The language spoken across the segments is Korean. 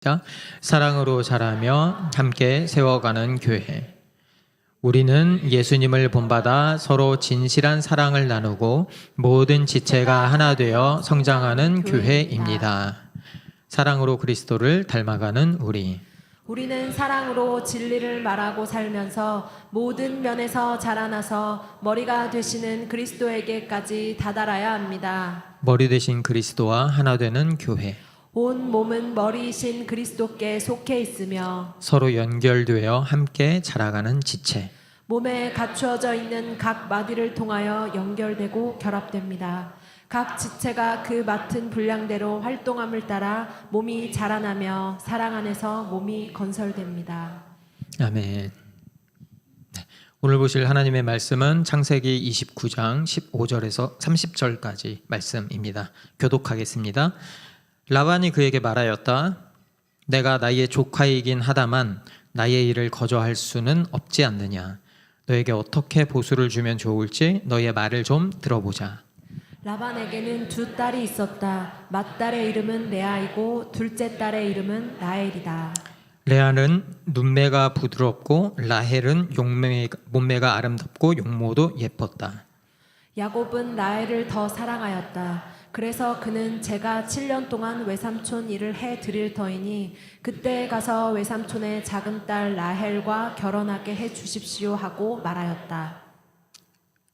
자, 사랑으로 자라며 함께 세워가는 교회. 우리는 예수님을 본받아 서로 진실한 사랑을 나누고 모든 지체가 하나 되어 성장하는 교회입니다. 사랑으로 그리스도를 닮아가는 우리. 우리는 사랑으로 진리를 말하고 살면서 모든 면에서 자라나서 머리가 되시는 그리스도에게까지 다다라야 합니다. 머리 되신 그리스도와 하나 되는 교회. 온 몸은 머리이신 그리스도께 속해 있으며 서로 연결되어 함께 자라가는 지체. 몸에 갖추어져 있는 각 마디를 통하여 연결되고 결합됩니다. 각 지체가 그 맡은 분량대로 활동함을 따라 몸이 자라나며 사랑 안에서 몸이 건설됩니다. 아멘. 오늘 보실 하나님의 말씀은 창세기 29장 15절에서 30절까지 말씀입니다. 교독하겠습니다. 라반이 그에게 말하였다. 내가 나의 조카이긴 하다만 나의 일을 거저할 수는 없지 않느냐. 너에게 어떻게 보수를 주면 좋을지 너의 말을 좀 들어보자. 라반에게는 두 딸이 있었다. 맏딸의 이름은 레아이고 둘째 딸의 이름은 라헬이다. 레아는 눈매가 부드럽고 라헬은 몸매가 아름답고 용모도 예뻤다. 야곱은 라헬을 더 사랑하였다. 그래서 그는 제가 7년 동안 외삼촌 일을 해드릴 터이니 그때 가서 외삼촌의 작은 딸 라헬과 결혼하게 해주십시오 하고 말하였다.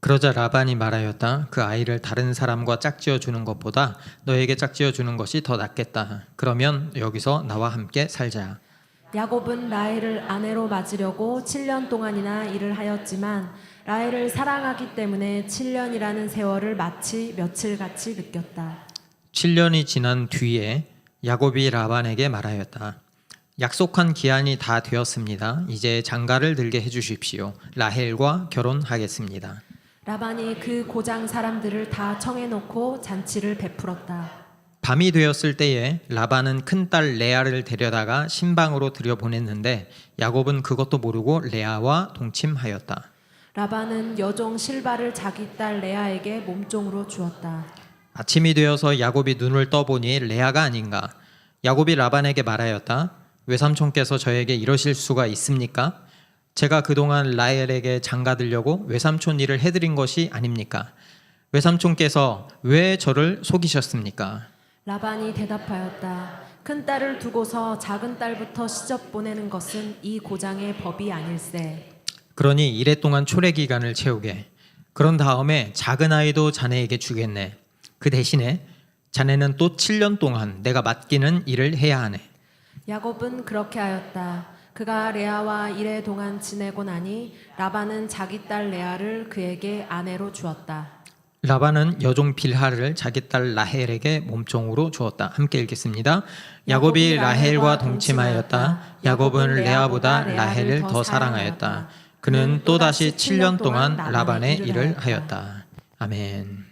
그러자 라반이 말하였다. 그 아이를 다른 사람과 짝지어 주는 것보다 너에게 짝지어 주는 것이 더 낫겠다. 그러면 여기서 나와 함께 살자. 야곱은 라헬을 아내로 맞으려고 7년 동안이나 일을 하였지만 라헬을 사랑하기 때문에 7년이라는 세월을 마치 며칠같이 느꼈다. 7년이 지난 뒤에 야곱이 라반에게 말하였다. 약속한 기한이 다 되었습니다. 이제 장가를 들게 해주십시오. 라헬과 결혼하겠습니다. 라반이 그 고장 사람들을 다 청해놓고 잔치를 베풀었다. 밤이 되었을 때에 라반은 큰딸 레아를 데려다가 신방으로 들여보냈는데 야곱은 그것도 모르고 레아와 동침하였다. 라반은 여종 실바를 자기 딸 레아에게 몸종으로 주었다. 아침이 되어서 야곱이 눈을 떠보니 레아가 아닌가. 야곱이 라반에게 말하였다. 외삼촌께서 저에게 이러실 수가 있습니까? 제가 그동안 라헬에게 장가들려고 외삼촌 일을 해드린 것이 아닙니까? 외삼촌께서 왜 저를 속이셨습니까? 라반이 대답하였다. 큰 딸을 두고서 작은 딸부터 시접 보내는 것은 이 고장의 법이 아닐세. 그러니 이래 동안 초래 기간을 채우게. 그런 다음에 작은 아이도 자네에게 주겠네. 그 대신에 자네는 또 7년 동안 내가 맡기는 일을 해야 하네. 야곱은 그렇게 하였다. 그가 레아와 이래 동안 지내고 나니 라반은 자기 딸 레아를 그에게 아내로 주었다. 라반은 여종 빌하를 자기 딸 라헬에게 몸종으로 주었다. 함께 읽겠습니다. 야곱이 라헬과 동침하였다. 야곱은 레아보다 라헬을 더 사랑하였다. 그는 또다시 7년 동안 라반의 일을 하였다. 아멘.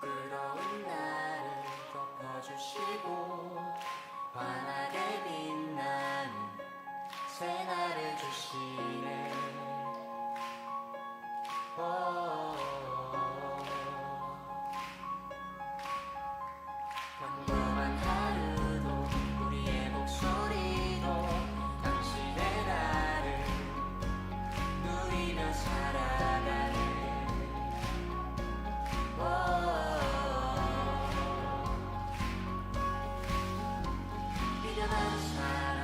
부끄러운 나를 덮어주시고 환하게 빛나는 새날을 주시네. 평범한 하루도 우리의 목소리로 당신의 나를 누리며 살아가네. 비련한 사랑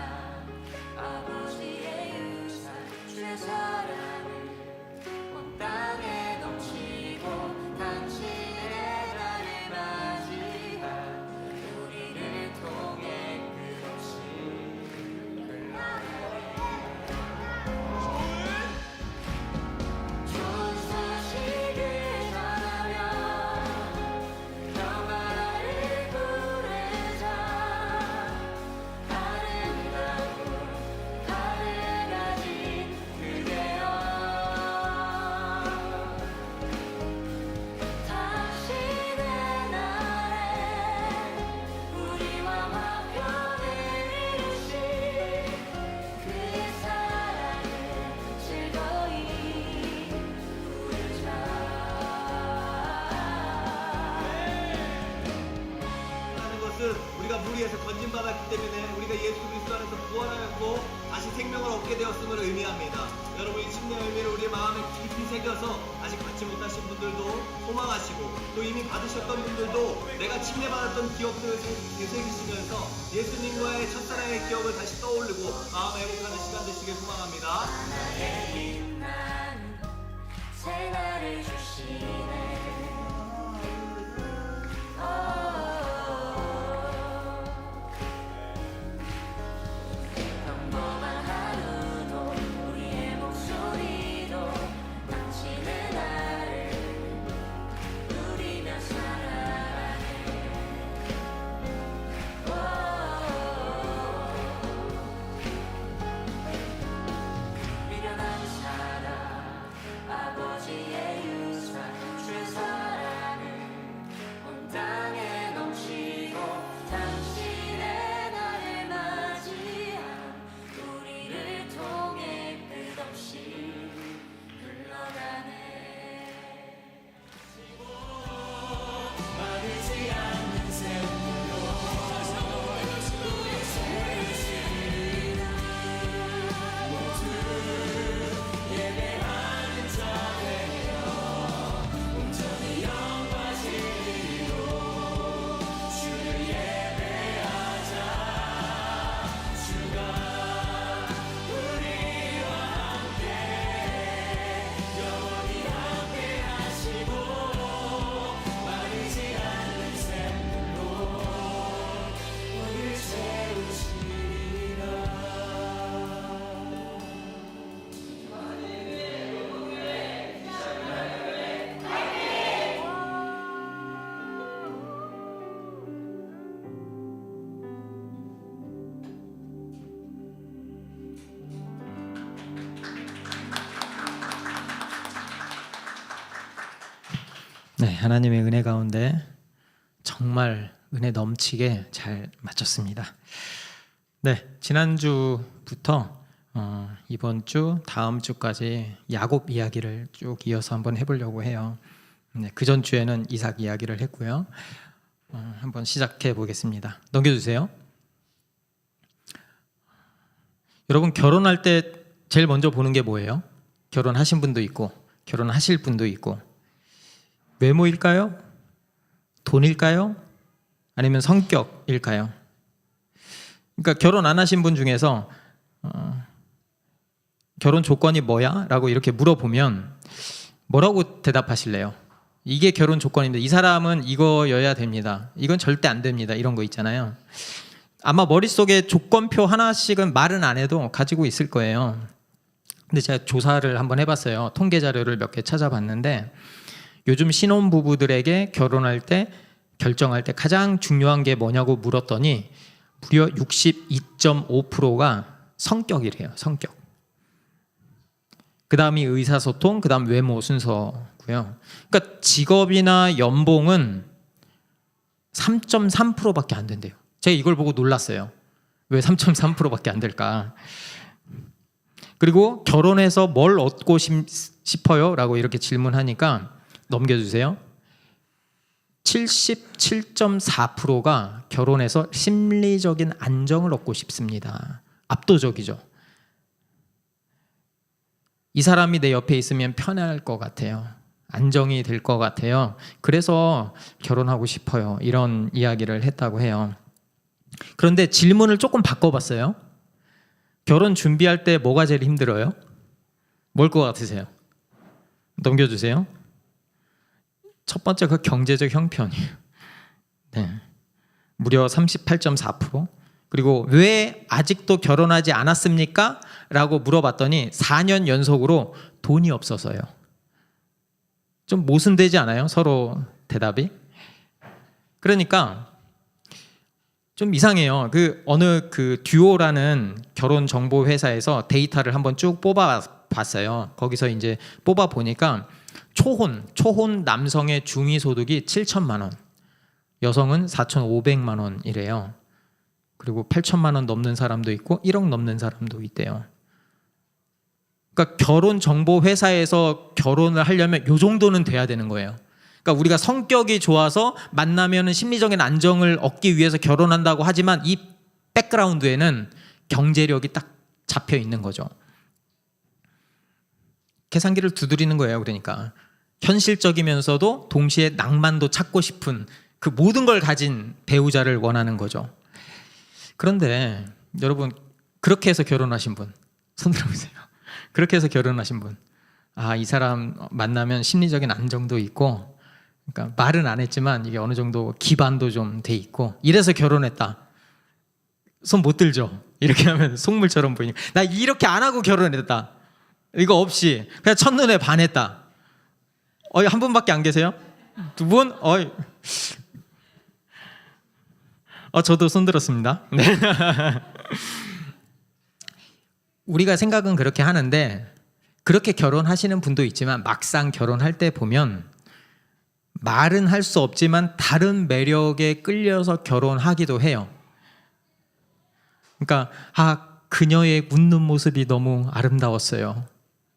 아버지의 유산 주의 사랑을 온 땅에 받았기 때문에 우리가 예수 그리스도 안에서 부활하였고 다시 생명을 얻게 되었음을 의미합니다. 여러분, 이 침례 의미를 우리의 마음에 깊이 새겨서 아직 받지 못하신 분들도 소망하시고 또 이미 받으셨던 분들도 내가 침례 받았던 기억들을 되새기시면서 예수님과의 첫사랑의 기억을 다시 떠올리고 마음 회복하는 시간 되시길 소망합니다. 하나의 빛나는 새날을 주시네. 평범한 하루도 우리의 목소리도 당신의 나를 누리며 살아가네. 미련한 사랑 아버지의 유산 주의 사랑을 온 땅에 넘치고 당신의 나를 맞이한 우리를 통해 끝없이 흘러가네. 마르지 않는 샘물로 우리 죄를 씻으리라. 모두 예배하는 자 되어 온전히 영과 진리로 주를 예배하자. 주가 우리와 함께 영원히 함께 하시고 마르지 않는 샘물로 우리를 채우시리라. 네, 하나님의 은혜 가운데 정말 은혜 넘치게 잘 마쳤습니다. 네, 지난주부터 이번 주, 다음 주까지 야곱 이야기를 쭉 이어서 한번 해보려고 해요. 네, 그전 주에는 이삭 이야기를 했고요. 한번 시작해 보겠습니다. 넘겨주세요. 여러분, 결혼할 때 제일 먼저 보는 게 뭐예요? 결혼하신 분도 있고 결혼하실 분도 있고, 외모일까요? 돈일까요? 아니면 성격일까요? 그러니까 결혼 안 하신 분 중에서 결혼 조건이 뭐야? 라고 이렇게 물어보면 뭐라고 대답하실래요? 이게 결혼 조건인데 이 사람은 이거여야 됩니다. 이건 절대 안 됩니다. 이런 거 있잖아요. 아마 머릿속에 조건표 하나씩은 말은 안 해도 가지고 있을 거예요. 근데 제가 조사를 한번 해봤어요. 통계 자료를 몇 개 찾아봤는데 요즘 신혼부부들에게 결혼할 때 결정할 때 가장 중요한 게 뭐냐고 물었더니 무려 62.5%가 성격이래요. 성격. 그 다음이 의사소통, 그 다음 외모 순서고요. 그러니까 직업이나 연봉은 3.3%밖에 안 된대요. 제가 이걸 보고 놀랐어요. 왜 3.3%밖에 안 될까? 그리고 결혼해서 뭘 얻고 싶어요? 라고 이렇게 질문하니까 넘겨주세요. 77.4%가 결혼해서 심리적인 안정을 얻고 싶습니다. 압도적이죠. 이 사람이 내 옆에 있으면 편할 것 같아요. 안정이 될 것 같아요. 그래서 결혼하고 싶어요. 이런 이야기를 했다고 해요. 그런데 질문을 조금 바꿔봤어요. 결혼 준비할 때 뭐가 제일 힘들어요? 뭘 것 같으세요? 넘겨주세요. 첫 번째가 경제적 형편이에요. 네. 무려 38.4%. 그리고 왜 아직도 결혼하지 않았습니까? 라고 물어봤더니 4년 연속으로 돈이 없어서요. 좀 모순되지 않아요? 서로 대답이. 그러니까 좀 이상해요. 어느 듀오라는 결혼 정보 회사에서 데이터를 한번 쭉 뽑아봤어요. 거기서 이제 뽑아 보니까 초혼 남성의 중위 소득이 7천만 원, 여성은 4,500만 원이래요. 그리고 8천만 원 넘는 사람도 있고 1억 넘는 사람도 있대요. 그러니까 결혼 정보 회사에서 결혼을 하려면 요 정도는 돼야 되는 거예요. 그러니까 우리가 성격이 좋아서 만나면 심리적인 안정을 얻기 위해서 결혼한다고 하지만 이 백그라운드에는 경제력이 딱 잡혀 있는 거죠. 계산기를 두드리는 거예요. 그러니까 현실적이면서도 동시에 낭만도 찾고 싶은 그 모든 걸 가진 배우자를 원하는 거죠. 그런데 여러분, 그렇게 해서 결혼하신 분 손 들어보세요. 그렇게 해서 결혼하신 분, 이 사람 만나면 심리적인 안정도 있고, 그러니까 말은 안 했지만 이게 어느 정도 기반도 좀 돼 있고, 이래서 결혼했다. 손 못 들죠? 이렇게 하면 속물처럼 보이니까. 나 이렇게 안 하고 결혼했다. 이거 없이 그냥 첫눈에 반했다. 한 분밖에 안 계세요? 두 분? 저도 손 들었습니다. 네. 우리가 생각은 그렇게 하는데, 그렇게 결혼하시는 분도 있지만 막상 결혼할 때 보면 말은 할 수 없지만 다른 매력에 끌려서 결혼하기도 해요. 그러니까 그녀의 웃는 모습이 너무 아름다웠어요.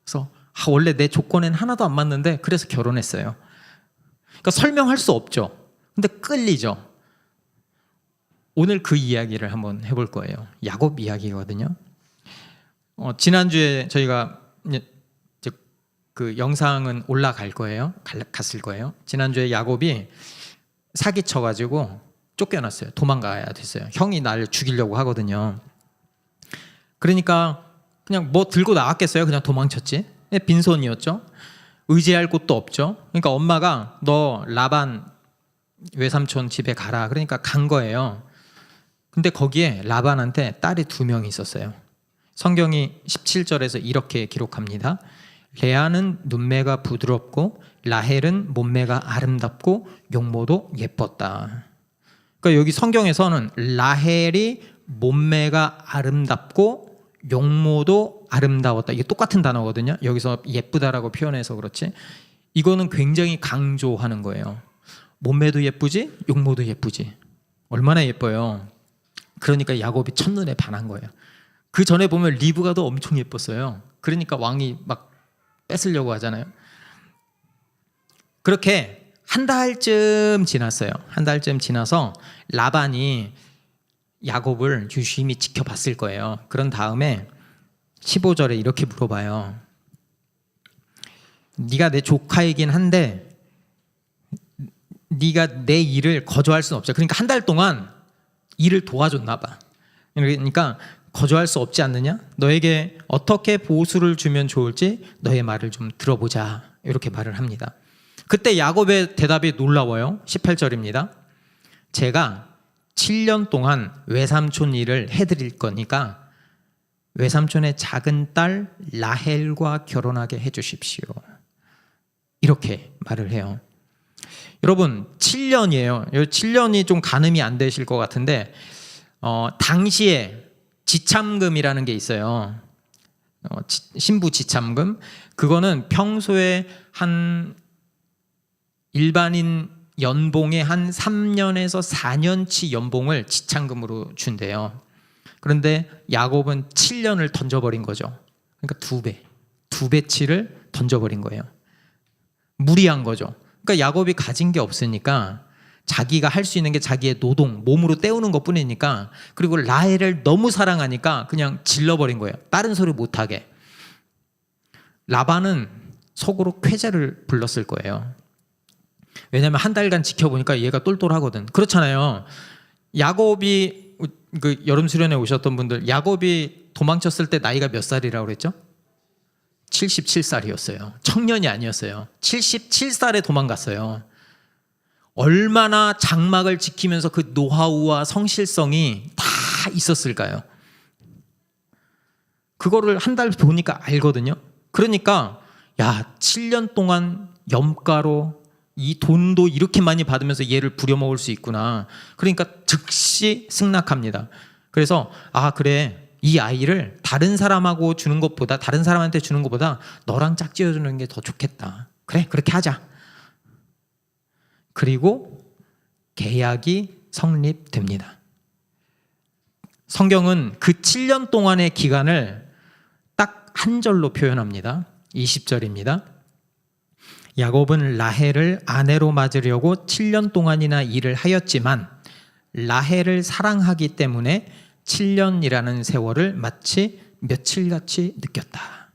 그래서 원래 내 조건엔 하나도 안 맞는데 그래서 결혼했어요. 그러니까 설명할 수 없죠. 근데 끌리죠. 오늘 그 이야기를 한번 해볼 거예요. 야곱 이야기거든요. 지난주에 저희가 이제 그 영상은 올라갈 거예요. 갔을 거예요. 지난주에 야곱이 사기쳐가지고 쫓겨났어요. 도망가야 됐어요. 형이 날 죽이려고 하거든요. 그러니까 그냥 뭐 들고 나왔겠어요. 그냥 도망쳤지. 빈손이었죠. 의지할 곳도 없죠. 그러니까 엄마가 너 라반 외삼촌 집에 가라. 그러니까 간 거예요. 근데 거기에 라반한테 딸이 2명이 있었어요. 성경이 17절에서 이렇게 기록합니다. 레아는 눈매가 부드럽고 라헬은 몸매가 아름답고 용모도 예뻤다. 그러니까 여기 성경에서는 라헬이 몸매가 아름답고 용모도 아름다웠다. 이게 똑같은 단어거든요. 여기서 예쁘다라고 표현해서 그렇지. 이거는 굉장히 강조하는 거예요. 몸매도 예쁘지, 용모도 예쁘지. 얼마나 예뻐요. 그러니까 야곱이 첫눈에 반한 거예요. 그 전에 보면 리브가도 엄청 예뻤어요. 그러니까 왕이 막 뺏으려고 하잖아요. 그렇게 한 달쯤 지났어요. 한 달쯤 지나서 라반이 야곱을 유심히 지켜봤을 거예요. 그런 다음에 15절에 이렇게 물어봐요. 네가 내 조카이긴 한데 네가 내 일을 거저할 수는 없죠. 그러니까 한 달 동안 일을 도와줬나 봐. 그러니까 거저할 수 없지 않느냐? 너에게 어떻게 보수를 주면 좋을지 너의 말을 좀 들어보자. 이렇게 말을 합니다. 그때 야곱의 대답이 놀라워요. 18절입니다. 제가 7년 동안 외삼촌 일을 해드릴 거니까 외삼촌의 작은 딸 라헬과 결혼하게 해주십시오. 이렇게 말을 해요. 여러분 7년이에요. 7년이 좀 가늠이 안 되실 것 같은데 당시에 지참금이라는 게 있어요. 신부 지참금. 그거는 평소에 한 일반인 연봉의 한 3년에서 4년치 연봉을 지참금으로 준대요. 그런데 야곱은 7년을 던져버린 거죠. 그러니까 2배치를 던져버린 거예요. 무리한 거죠. 그러니까 야곱이 가진 게 없으니까 자기가 할 수 있는 게 자기의 노동, 몸으로 때우는 것 뿐이니까, 그리고 라헬을 너무 사랑하니까 그냥 질러버린 거예요. 다른 소리 못하게. 라반은 속으로 쾌재를 불렀을 거예요. 왜냐하면 한 달간 지켜보니까 얘가 똘똘하거든. 그렇잖아요. 야곱이 그 여름 수련회 오셨던 분들, 야곱이 도망쳤을 때 나이가 몇 살이라고 그랬죠? 77살이었어요. 청년이 아니었어요. 77살에 도망갔어요. 얼마나 장막을 지키면서 그 노하우와 성실성이 다 있었을까요? 그거를 한 달 보니까 알거든요. 그러니까 7년 동안 염가로 이 돈도 이렇게 많이 받으면서 얘를 부려먹을 수 있구나. 그러니까 즉시 승낙합니다. 그래서 그래, 이 아이를 다른 사람하고 주는 것보다, 다른 사람한테 주는 것보다 너랑 짝지어주는 게 더 좋겠다. 그래, 그렇게 하자. 그리고 계약이 성립됩니다. 성경은 그 7년 동안의 기간을 딱 한 절로 표현합니다. 20절입니다. 야곱은 라헬을 아내로 맞으려고 7년 동안이나 일을 하였지만 라헬을 사랑하기 때문에 7년이라는 세월을 마치 며칠같이 느꼈다.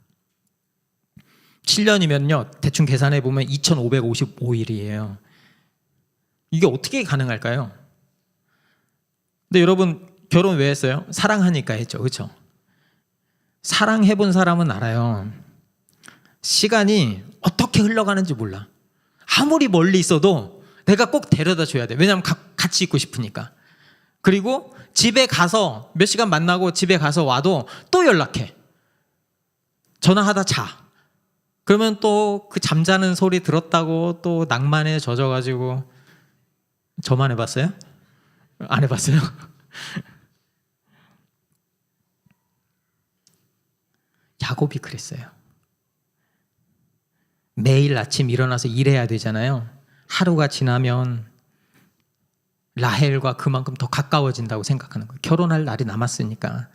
7년이면요, 대충 계산해 보면 2555일이에요. 이게 어떻게 가능할까요? 근데 여러분, 결혼 왜 했어요? 사랑하니까 했죠. 그렇죠? 사랑해 본 사람은 알아요. 시간이 어떻게 흘러가는지 몰라. 아무리 멀리 있어도 내가 꼭 데려다 줘야 돼. 왜냐하면 같이 있고 싶으니까. 그리고 집에 가서 몇 시간 만나고 집에 가서 와도 또 연락해. 전화하다 자. 그러면 또 그 잠자는 소리 들었다고 또 낭만에 젖어가지고. 저만 해봤어요? 안 해봤어요? 야곱이 그랬어요. 매일 아침 일어나서 일해야 되잖아요. 하루가 지나면 라헬과 그만큼 더 가까워진다고 생각하는 거예요. 결혼할 날이 남았으니까.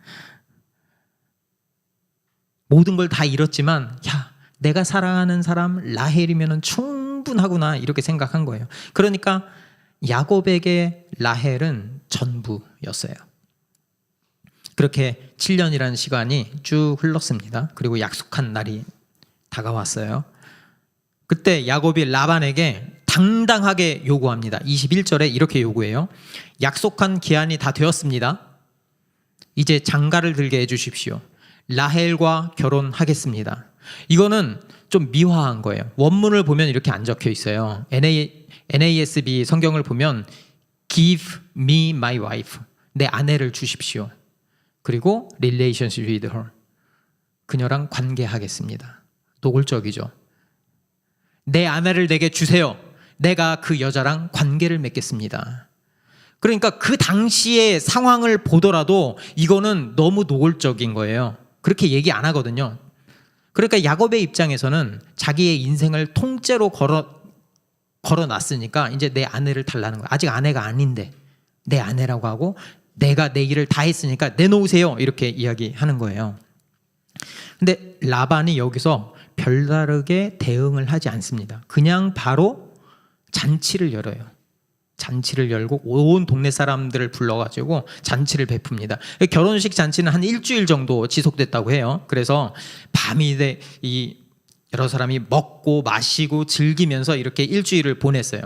모든 걸 다 잃었지만 야, 내가 사랑하는 사람 라헬이면 충분하구나 이렇게 생각한 거예요. 그러니까 야곱에게 라헬은 전부였어요. 그렇게 7년이라는 시간이 쭉 흘렀습니다. 그리고 약속한 날이 다가왔어요. 그때 야곱이 라반에게 당당하게 요구합니다. 21절에 이렇게 요구해요. 약속한 기한이 다 되었습니다. 이제 장가를 들게 해주십시오. 라헬과 결혼하겠습니다. 이거는 좀 미화한 거예요. 원문을 보면 이렇게 안 적혀 있어요. NASB 성경을 보면 Give me my wife. 내 아내를 주십시오. 그리고 relationship with her. 그녀랑 관계하겠습니다. 노골적이죠. 내 아내를 내게 주세요. 내가 그 여자랑 관계를 맺겠습니다. 그러니까 그 당시의 상황을 보더라도 이거는 너무 노골적인 거예요. 그렇게 얘기 안 하거든요. 그러니까 야곱의 입장에서는 자기의 인생을 통째로 걸어놨으니까 이제 내 아내를 달라는 거야. 아직 아내가 아닌데 내 아내라고 하고 내가 내 일을 다 했으니까 내놓으세요. 이렇게 이야기하는 거예요. 근데 라반이 여기서 별다르게 대응을 하지 않습니다. 그냥 바로 잔치를 열어요. 잔치를 열고 온 동네 사람들을 불러가지고 잔치를 베풉니다. 결혼식 잔치는 한 일주일 정도 지속됐다고 해요. 그래서 밤이 돼 이 여러 사람이 먹고 마시고 즐기면서 이렇게 일주일을 보냈어요.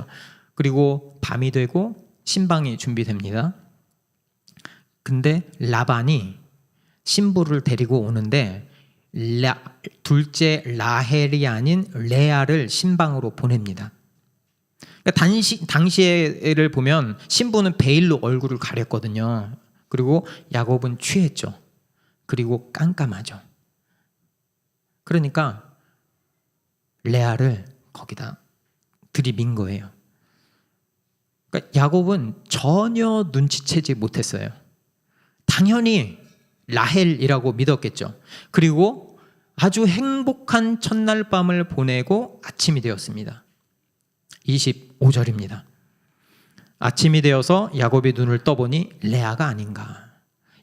그리고 밤이 되고 신방이 준비됩니다. 근데 라반이 신부를 데리고 오는데 둘째 라헬이 아닌 레아를 신방으로 보냅니다. 그러니까 당시에를 보면 신부는 베일로 얼굴을 가렸거든요. 그리고 야곱은 취했죠. 그리고 깜깜하죠. 그러니까 레아를 거기다 들이민 거예요. 그러니까 야곱은 전혀 눈치채지 못했어요. 당연히 라헬이라고 믿었겠죠. 그리고 아주 행복한 첫날 밤을 보내고 아침이 되었습니다. 25절입니다. 아침이 되어서 야곱이 눈을 떠보니 레아가 아닌가.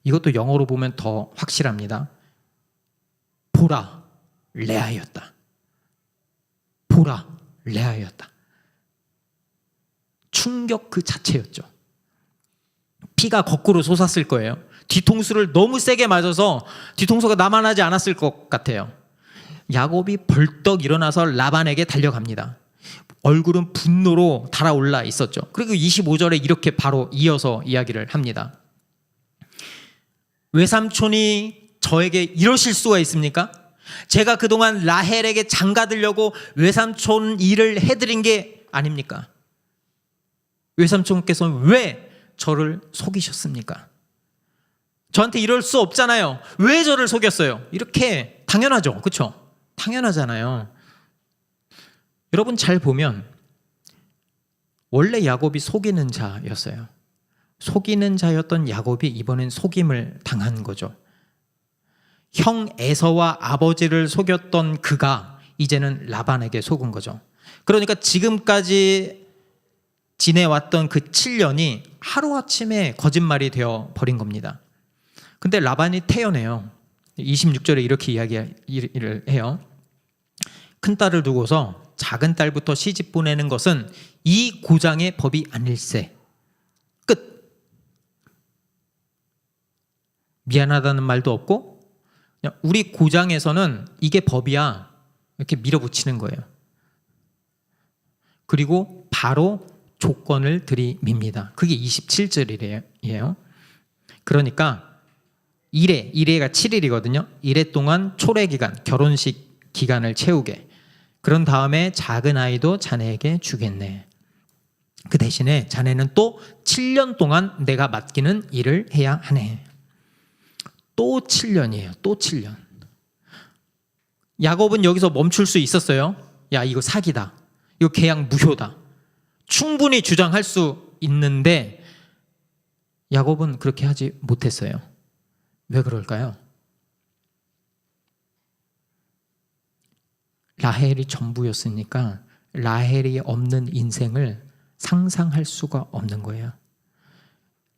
이것도 영어로 보면 더 확실합니다. 보라, 레아였다. 보라, 레아였다. 충격 그 자체였죠. 피가 거꾸로 솟았을 거예요. 뒤통수를 너무 세게 맞아서 뒤통수가 남아나지 않았을 것 같아요. 야곱이 벌떡 일어나서 라반에게 달려갑니다. 얼굴은 분노로 달아올라 있었죠. 그리고 25절에 이렇게 바로 이어서 이야기를 합니다. 외삼촌이 저에게 이러실 수가 있습니까? 제가 그동안 라헬에게 장가들려고 외삼촌 일을 해드린 게 아닙니까? 외삼촌께서는 왜 저를 속이셨습니까? 저한테 이럴 수 없잖아요. 왜 저를 속였어요? 이렇게 당연하죠. 그렇죠? 당연하잖아요. 여러분 잘 보면 원래 야곱이 속이는 자였어요. 속이는 자였던 야곱이 이번엔 속임을 당한 거죠. 형 에서와 아버지를 속였던 그가 이제는 라반에게 속은 거죠. 그러니까 지금까지 지내왔던 그 7년이 하루아침에 거짓말이 되어 버린 겁니다. 근데 라반이 태연해요. 26절에 이렇게 이야기를 해요. 큰 딸을 두고서 작은 딸부터 시집 보내는 것은 이 고장의 법이 아닐세. 끝. 미안하다는 말도 없고 그냥 우리 고장에서는 이게 법이야 이렇게 밀어붙이는 거예요. 그리고 바로 조건을 들이밉니다. 그게 27절이에요. 그러니까 1회가 7일이거든요. 1회 동안 초래기간, 결혼식 기간을 채우게. 그런 다음에 작은 아이도 자네에게 주겠네. 그 대신에 자네는 또 7년 동안 내가 맡기는 일을 해야 하네. 또 7년이에요. 또 7년. 야곱은 여기서 멈출 수 있었어요. 야, 이거 사기다. 이거 계약 무효다. 충분히 주장할 수 있는데 야곱은 그렇게 하지 못했어요. 왜 그럴까요? 라헬이 전부였으니까 라헬이 없는 인생을 상상할 수가 없는 거예요.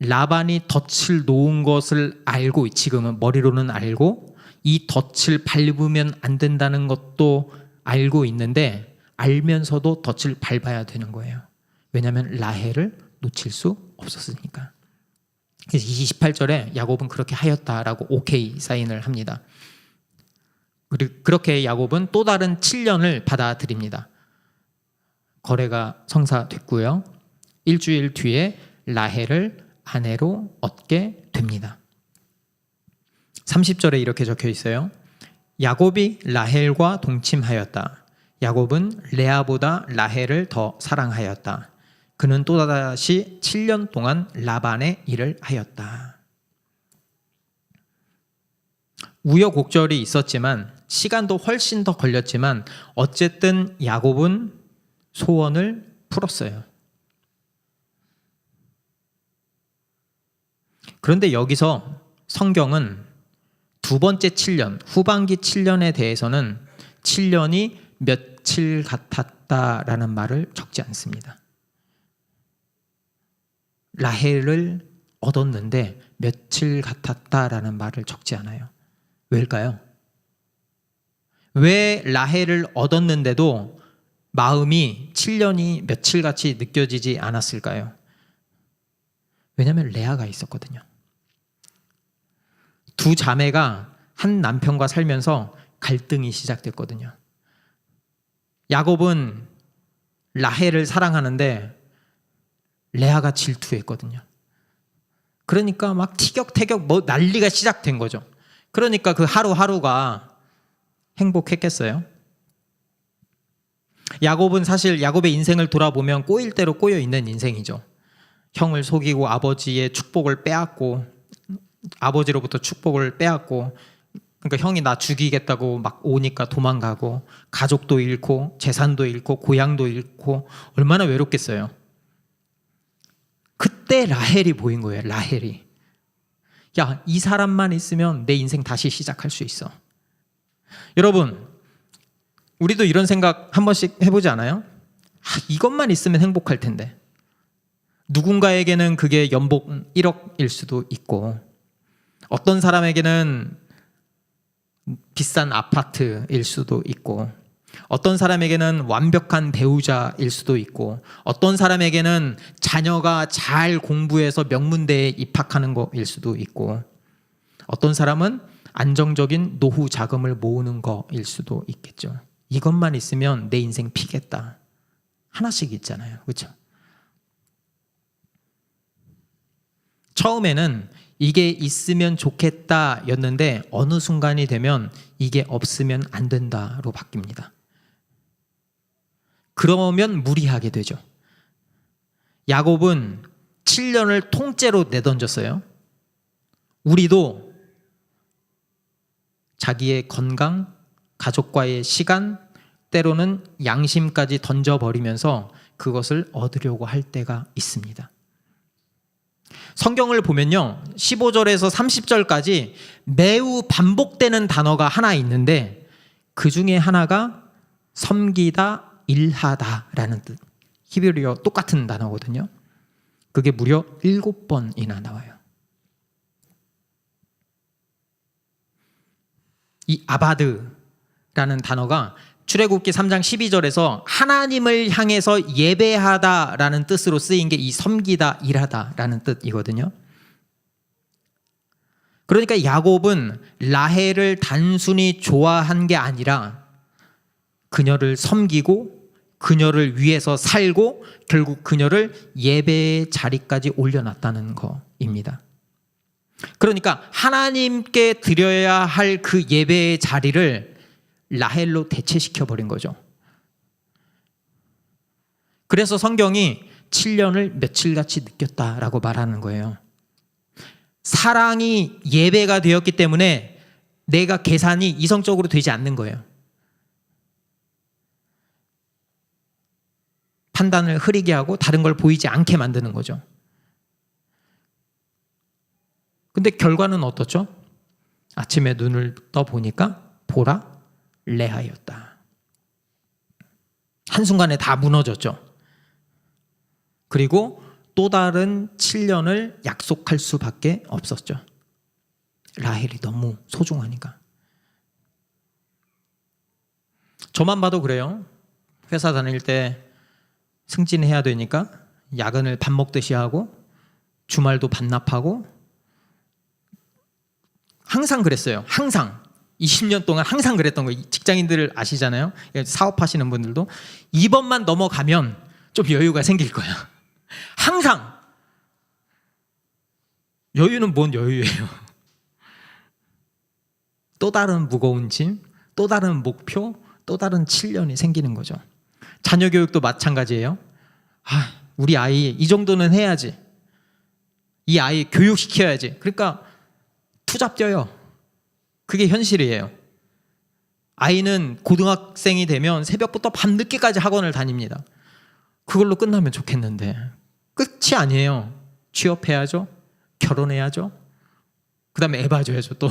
라반이 덫을 놓은 것을 알고 지금은 머리로는 알고 이 덫을 밟으면 안 된다는 것도 알고 있는데 알면서도 덫을 밟아야 되는 거예요. 왜냐하면 라헬을 놓칠 수 없었으니까. 그래서 28절에 야곱은 그렇게 하였다라고 오케이 사인을 합니다. 그렇게 야곱은 또 다른 7년을 받아들입니다. 거래가 성사됐고요. 일주일 뒤에 라헬을 아내로 얻게 됩니다. 30절에 이렇게 적혀 있어요. 야곱이 라헬과 동침하였다. 야곱은 레아보다 라헬을 더 사랑하였다. 그는 또다시 7년 동안 라반의 일을 하였다. 우여곡절이 있었지만 시간도 훨씬 더 걸렸지만 어쨌든 야곱은 소원을 풀었어요. 그런데 여기서 성경은 두 번째 7년, 후반기 7년에 대해서는 7년이 며칠 같았다라는 말을 적지 않습니다. 라헬을 얻었는데 며칠 같았다라는 말을 적지 않아요. 왜일까요? 왜 라헬을 얻었는데도 마음이 7년이 며칠같이 느껴지지 않았을까요? 왜냐하면 레아가 있었거든요. 두 자매가 한 남편과 살면서 갈등이 시작됐거든요. 야곱은 라헬을 사랑하는데 레아가 질투했거든요. 그러니까 막 티격태격 난리가 시작된 거죠. 그러니까 그 하루하루가 행복했겠어요? 야곱은 사실 야곱의 인생을 돌아보면 꼬일 대로 꼬여 있는 인생이죠. 형을 속이고 아버지의 축복을 빼앗고 아버지로부터 축복을 빼앗고 그러니까 형이 나 죽이겠다고 막 오니까 도망가고 가족도 잃고 재산도 잃고 고향도 잃고 얼마나 외롭겠어요. 그때 라헬이 보인 거예요. 라헬이. 야, 이 사람만 있으면 내 인생 다시 시작할 수 있어. 여러분, 우리도 이런 생각 한 번씩 해보지 않아요? 이것만 있으면 행복할 텐데. 누군가에게는 그게 연봉 1억일 수도 있고 어떤 사람에게는 비싼 아파트일 수도 있고 어떤 사람에게는 완벽한 배우자일 수도 있고 어떤 사람에게는 자녀가 잘 공부해서 명문대에 입학하는 거일 수도 있고 어떤 사람은 안정적인 노후 자금을 모으는 거일 수도 있겠죠. 이것만 있으면 내 인생 피겠다. 하나씩 있잖아요. 그렇죠? 처음에는 이게 있으면 좋겠다 였는데 어느 순간이 되면 이게 없으면 안 된다로 바뀝니다. 그러면 무리하게 되죠. 야곱은 7년을 통째로 내던졌어요. 우리도 자기의 건강, 가족과의 시간, 때로는 양심까지 던져버리면서 그것을 얻으려고 할 때가 있습니다. 성경을 보면요 15절에서 30절까지 매우 반복되는 단어가 하나 있는데 그 중에 하나가 섬기다, 일하다라는 뜻. 히브리어 똑같은 단어거든요. 그게 무려 7번이나 나와요. 이 아바드라는 단어가 출애굽기 3장 12절에서 하나님을 향해서 예배하다라는 뜻으로 쓰인 게 이 섬기다, 일하다라는 뜻이거든요. 그러니까 야곱은 라헬을 단순히 좋아한 게 아니라 그녀를 섬기고 그녀를 위해서 살고 결국 그녀를 예배의 자리까지 올려놨다는 것입니다. 그러니까 하나님께 드려야 할 그 예배의 자리를 라헬로 대체시켜 버린 거죠. 그래서 성경이 7년을 며칠같이 느꼈다라고 말하는 거예요. 사랑이 예배가 되었기 때문에 내가 계산이 이성적으로 되지 않는 거예요. 판단을 흐리게 하고 다른 걸 보이지 않게 만드는 거죠. 근데 결과는 어떻죠? 아침에 눈을 떠보니까 보라 레아였다. 한순간에 다 무너졌죠. 그리고 또 다른 7년을 약속할 수밖에 없었죠. 라헬이 너무 소중하니까. 저만 봐도 그래요. 회사 다닐 때 승진해야 되니까 야근을 밥 먹듯이 하고 주말도 반납하고 항상 그랬어요. 항상 20년 동안 항상 그랬던 거. 직장인들 아시잖아요. 사업하시는 분들도 이번만 넘어가면 좀 여유가 생길 거야. 항상. 여유는 뭔 여유예요. 또 다른 무거운 짐, 또 다른 목표, 또 다른 7년이 생기는 거죠. 자녀 교육도 마찬가지예요. 우리 아이 이 정도는 해야지. 이 아이 교육시켜야지. 그러니까 투잡 뛰어요. 그게 현실이에요. 아이는 고등학생이 되면 새벽부터 밤늦게까지 학원을 다닙니다. 그걸로 끝나면 좋겠는데 끝이 아니에요. 취업해야죠. 결혼해야죠. 그 다음에 애 봐줘야죠 또.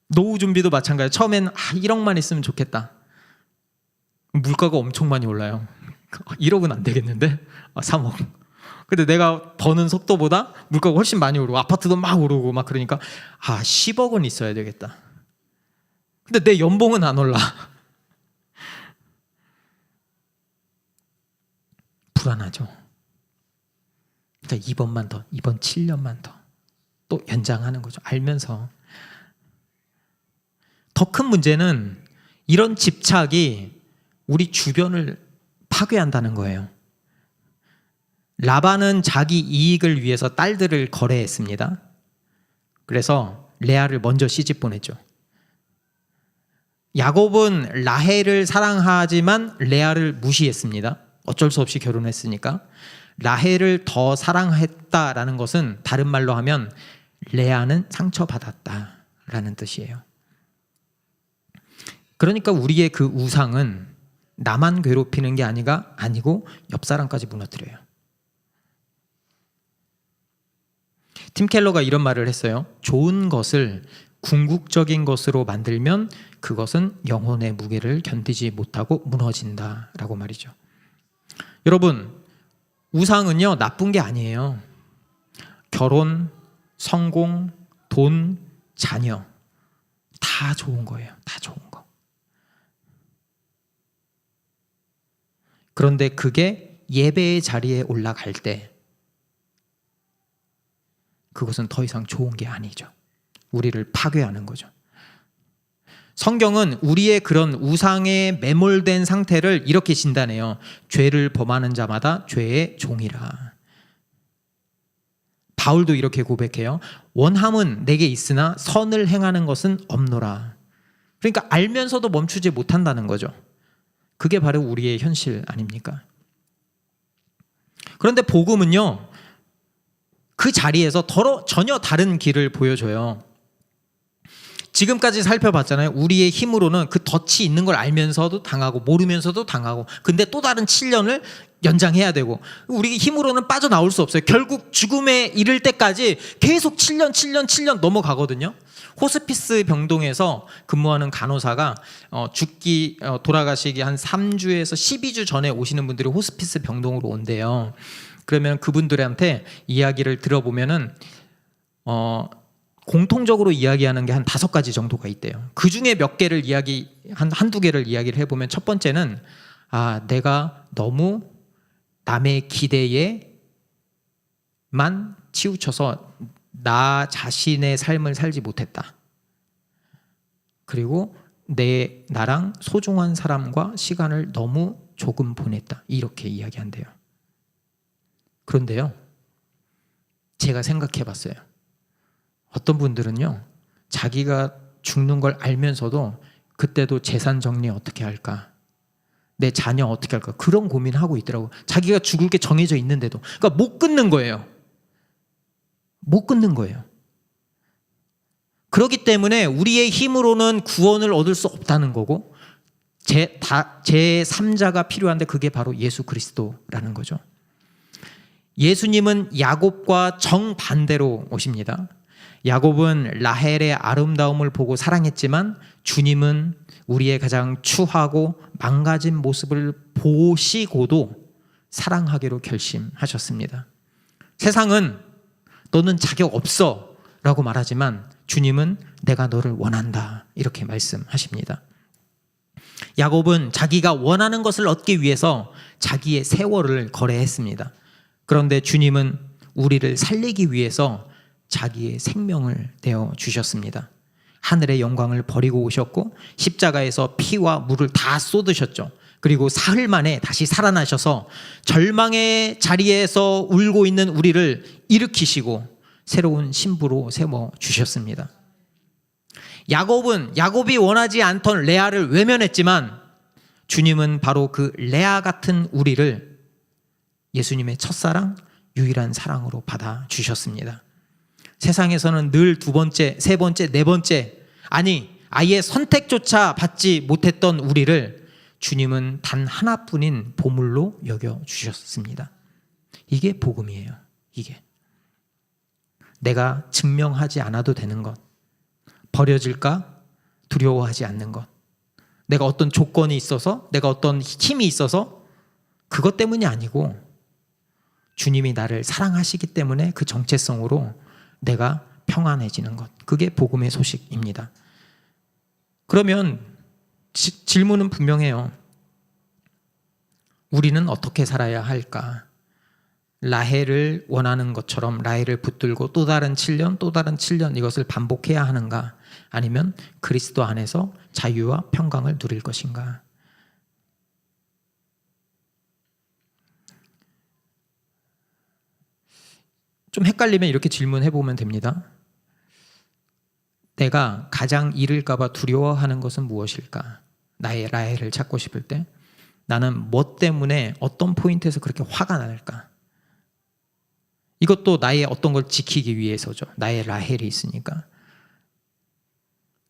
노후 준비도 마찬가지예요. 처음엔 1억만 있으면 좋겠다. 물가가 엄청 많이 올라요. 1억은 안 되겠는데? 3억. 근데 내가 버는 속도보다 물가가 훨씬 많이 오르고 아파트도 막 오르고 막 그러니까 10억은 있어야 되겠다. 근데 내 연봉은 안 올라. 불안하죠. 그러니까 이번만 더, 이번 7년만 더 또 연장하는 거죠. 알면서. 더 큰 문제는 이런 집착이 우리 주변을 파괴한다는 거예요. 라반은 자기 이익을 위해서 딸들을 거래했습니다. 그래서 레아를 먼저 시집 보냈죠. 야곱은 라헬을 사랑하지만 레아를 무시했습니다. 어쩔 수 없이 결혼했으니까. 라헬을 더 사랑했다라는 것은 다른 말로 하면 레아는 상처받았다라는 뜻이에요. 그러니까 우리의 그 우상은 나만 괴롭히는 게 아니고 옆 사람까지 무너뜨려요. 팀 켈러가 이런 말을 했어요. 좋은 것을 궁극적인 것으로 만들면 그것은 영혼의 무게를 견디지 못하고 무너진다라고 말이죠. 여러분, 우상은요 나쁜 게 아니에요. 결혼, 성공, 돈, 자녀 다 좋은 거예요. 다 좋은 거. 그런데 그게 예배의 자리에 올라갈 때 그것은 더 이상 좋은 게 아니죠. 우리를 파괴하는 거죠. 성경은 우리의 그런 우상에 매몰된 상태를 이렇게 진단해요. 죄를 범하는 자마다 죄의 종이라. 바울도 이렇게 고백해요. 원함은 내게 있으나 선을 행하는 것은 없노라. 그러니까 알면서도 멈추지 못한다는 거죠. 그게 바로 우리의 현실 아닙니까? 그런데 복음은요, 그 자리에서 전혀 다른 길을 보여줘요. 지금까지 살펴봤잖아요. 우리의 힘으로는 그 덫이 있는 걸 알면서도 당하고 모르면서도 당하고, 근데 또 다른 7년을 연장해야 되고, 우리 힘으로는 빠져나올 수 없어요. 결국 죽음에 이를 때까지 계속 7년 넘어가거든요. 호스피스 병동에서 근무하는 간호사가 돌아가시기 한 3주에서 12주 전에 오시는 분들이 호스피스 병동으로 온대요. 그러면 그분들한테 이야기를 들어보면은 공통적으로 이야기하는 게 한 5가지 정도가 있대요. 그 중에 몇 개를 한두 개를 이야기를 해보면, 첫 번째는 내가 너무 남의 기대에만 치우쳐서 나 자신의 삶을 살지 못했다. 그리고 나랑 소중한 사람과 시간을 너무 조금 보냈다. 이렇게 이야기한대요. 그런데요, 제가 생각해 봤어요. 어떤 분들은요, 자기가 죽는 걸 알면서도 그때도 재산 정리 어떻게 할까? 내 자녀 어떻게 할까? 그런 고민하고 있더라고요. 자기가 죽을 게 정해져 있는데도. 그러니까 못 끊는 거예요. 못 끊는 거예요. 그렇기 때문에 우리의 힘으로는 구원을 얻을 수 없다는 거고 제3자가 필요한데 그게 바로 예수 그리스도라는 거죠. 예수님은 야곱과 정반대로 오십니다. 야곱은 라헬의 아름다움을 보고 사랑했지만 주님은 우리의 가장 추하고 망가진 모습을 보시고도 사랑하기로 결심하셨습니다. 세상은 너는 자격 없어 라고 말하지만 주님은 내가 너를 원한다 이렇게 말씀하십니다. 야곱은 자기가 원하는 것을 얻기 위해서 자기의 세월을 거래했습니다. 그런데 주님은 우리를 살리기 위해서 자기의 생명을 내어 주셨습니다. 하늘의 영광을 버리고 오셨고 십자가에서 피와 물을 다 쏟으셨죠. 그리고 사흘 만에 다시 살아나셔서 절망의 자리에서 울고 있는 우리를 일으키시고 새로운 신부로 세워 주셨습니다. 야곱이 원하지 않던 레아를 외면했지만 주님은 바로 그 레아 같은 우리를 예수님의 첫사랑, 유일한 사랑으로 받아 주셨습니다. 세상에서는 늘 두 번째, 세 번째, 네 번째, 아니 아예 선택조차 받지 못했던 우리를 주님은 단 하나뿐인 보물로 여겨 주셨습니다. 이게 복음이에요. 이게 내가 증명하지 않아도 되는 것, 버려질까 두려워하지 않는 것, 내가 어떤 조건이 있어서, 내가 어떤 힘이 있어서 그것 때문이 아니고 주님이 나를 사랑하시기 때문에 그 정체성으로 내가 평안해지는 것, 그게 복음의 소식입니다. 그러면 질문은 분명해요. 우리는 어떻게 살아야 할까? 라헬을 원하는 것처럼 라헬을 붙들고 또 다른 7년, 또 다른 7년 이것을 반복해야 하는가? 아니면 그리스도 안에서 자유와 평강을 누릴 것인가? 좀 헷갈리면 이렇게 질문해 보면 됩니다. 내가 가장 잃을까 봐 두려워하는 것은 무엇일까? 나의 라헬을 찾고 싶을 때 나는 뭐 때문에 어떤 포인트에서 그렇게 화가 날까? 이것도 나의 어떤 걸 지키기 위해서죠. 나의 라헬이 있으니까.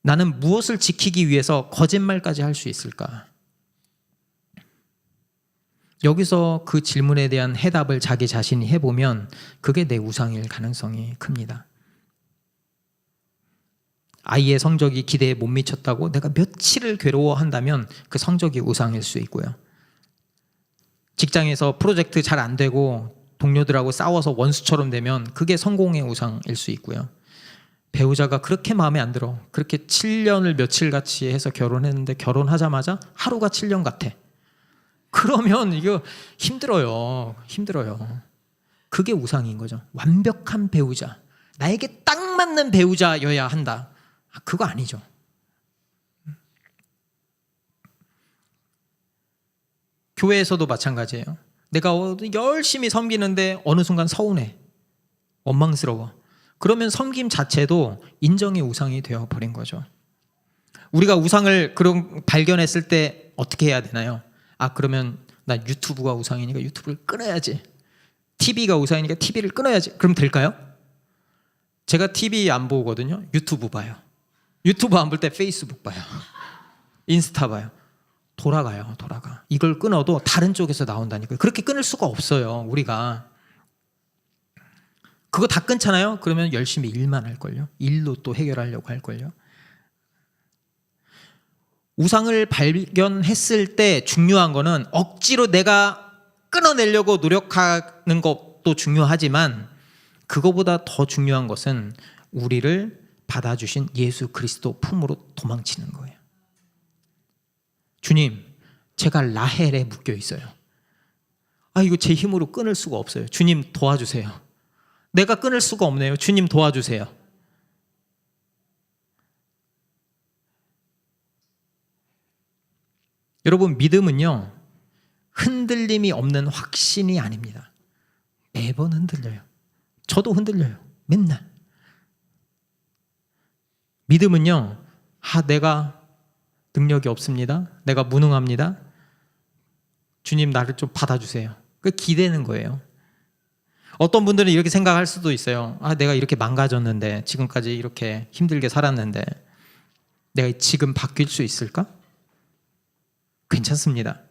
나는 무엇을 지키기 위해서 거짓말까지 할 수 있을까? 여기서 그 질문에 대한 해답을 자기 자신이 해보면 그게 내 우상일 가능성이 큽니다. 아이의 성적이 기대에 못 미쳤다고 내가 며칠을 괴로워한다면 그 성적이 우상일 수 있고요. 직장에서 프로젝트 잘 안 되고 동료들하고 싸워서 원수처럼 되면 그게 성공의 우상일 수 있고요. 배우자가 그렇게 마음에 안 들어. 그렇게 7년을 며칠 같이 해서 결혼했는데 결혼하자마자 하루가 7년 같아. 그러면 이거 힘들어요. 그게 우상인 거죠. 완벽한 배우자. 나에게 딱 맞는 배우자여야 한다. 그거 아니죠. 교회에서도 마찬가지예요. 내가 열심히 섬기는데 어느 순간 서운해. 원망스러워. 그러면 섬김 자체도 인정의 우상이 되어버린 거죠. 우리가 우상을 발견했을 때 어떻게 해야 되나요? 그러면 나 유튜브가 우상이니까 유튜브를 끊어야지. TV가 우상이니까 TV를 끊어야지. 그럼 될까요? 제가 TV 안 보거든요. 유튜브 봐요. 유튜브 안 볼 때 페이스북 봐요. 인스타 봐요. 돌아가. 이걸 끊어도 다른 쪽에서 나온다니까요. 그렇게 끊을 수가 없어요. 우리가. 그거 다 끊잖아요. 그러면 열심히 일만 할걸요. 일로 또 해결하려고 할걸요. 우상을 발견했을 때 중요한 거는 억지로 내가 끊어내려고 노력하는 것도 중요하지만 그거보다 더 중요한 것은 우리를 받아주신 예수 그리스도 품으로 도망치는 거예요. 주님, 제가 라헬에 묶여 있어요. 이거 제 힘으로 끊을 수가 없어요. 주님 도와주세요. 내가 끊을 수가 없네요. 주님 도와주세요. 여러분, 믿음은요, 흔들림이 없는 확신이 아닙니다. 매번 흔들려요. 저도 흔들려요. 맨날. 믿음은요, 내가 능력이 없습니다. 내가 무능합니다. 주님 나를 좀 받아주세요. 그 기대는 거예요. 어떤 분들은 이렇게 생각할 수도 있어요. 내가 이렇게 망가졌는데, 지금까지 이렇게 힘들게 살았는데 내가 지금 바뀔 수 있을까? 괜찮습니다.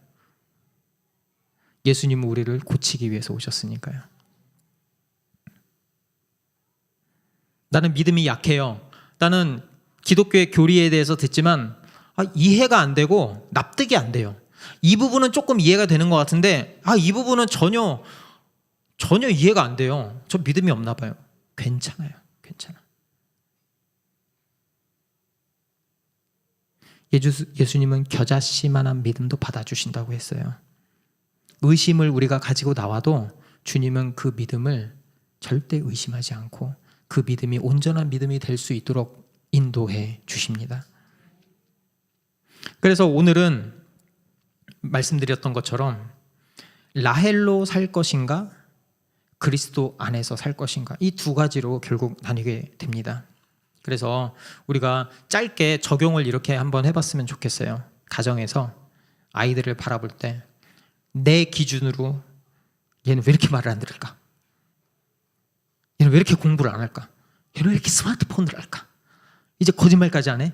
예수님은 우리를 고치기 위해서 오셨으니까요. 나는 믿음이 약해요. 나는 기독교의 교리에 대해서 듣지만 이해가 안 되고 납득이 안 돼요. 이 부분은 조금 이해가 되는 것 같은데 이 부분은 전혀 이해가 안 돼요. 저 믿음이 없나 봐요. 괜찮아요. 괜찮아. 예수님은 겨자씨만한 믿음도 받아주신다고 했어요. 의심을 우리가 가지고 나와도 주님은 그 믿음을 절대 의심하지 않고 그 믿음이 온전한 믿음이 될 수 있도록 인도해 주십니다. 그래서 오늘은 말씀드렸던 것처럼 라헬로 살 것인가 그리스도 안에서 살 것인가, 이 두 가지로 결국 나뉘게 됩니다. 그래서 우리가 짧게 적용을 이렇게 한번 해봤으면 좋겠어요. 가정에서 아이들을 바라볼 때 내 기준으로 얘는 왜 이렇게 말을 안 들을까? 얘는 왜 이렇게 공부를 안 할까? 얘는 왜 이렇게 스마트폰을 할까? 이제 거짓말까지 안 해?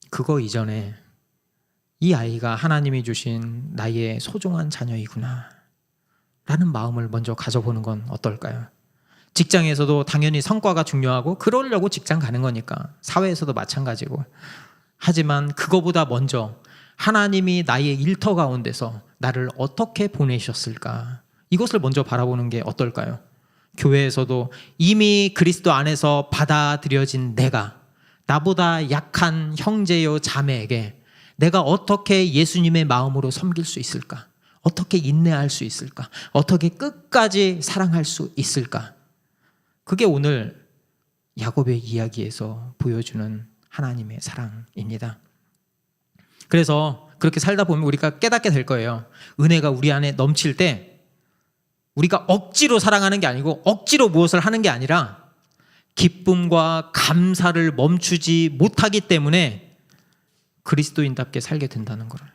그거 이전에 이 아이가 하나님이 주신 나의 소중한 자녀이구나 라는 마음을 먼저 가져보는 건 어떨까요? 직장에서도 당연히 성과가 중요하고 그러려고 직장 가는 거니까, 사회에서도 마찬가지고. 하지만 그거보다 먼저 하나님이 나의 일터 가운데서 나를 어떻게 보내셨을까, 이것을 먼저 바라보는 게 어떨까요? 교회에서도 이미 그리스도 안에서 받아들여진 내가, 나보다 약한 형제요 자매에게 내가 어떻게 예수님의 마음으로 섬길 수 있을까? 어떻게 인내할 수 있을까? 어떻게 끝까지 사랑할 수 있을까? 그게 오늘 야곱의 이야기에서 보여주는 하나님의 사랑입니다. 그래서 그렇게 살다 보면 우리가 깨닫게 될 거예요. 은혜가 우리 안에 넘칠 때 우리가 억지로 사랑하는 게 아니고 억지로 무엇을 하는 게 아니라 기쁨과 감사를 멈추지 못하기 때문에 그리스도인답게 살게 된다는 것을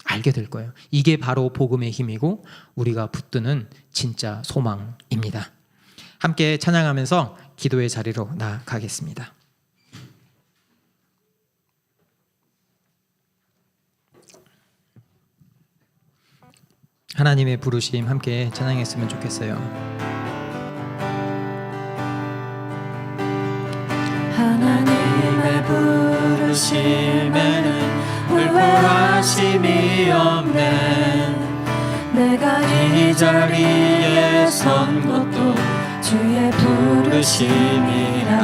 알게 될 거예요. 이게 바로 복음의 힘이고 우리가 붙드는 진짜 소망입니다. 함께 찬양하면서 기도의 자리로 나아가겠습니다. 하나님의 부르심 함께 찬양했으면 좋겠어요. 하나님의 부르심에는 불구하심이 없네. 내가 이 자리에 선 것도 주의 부르심이라.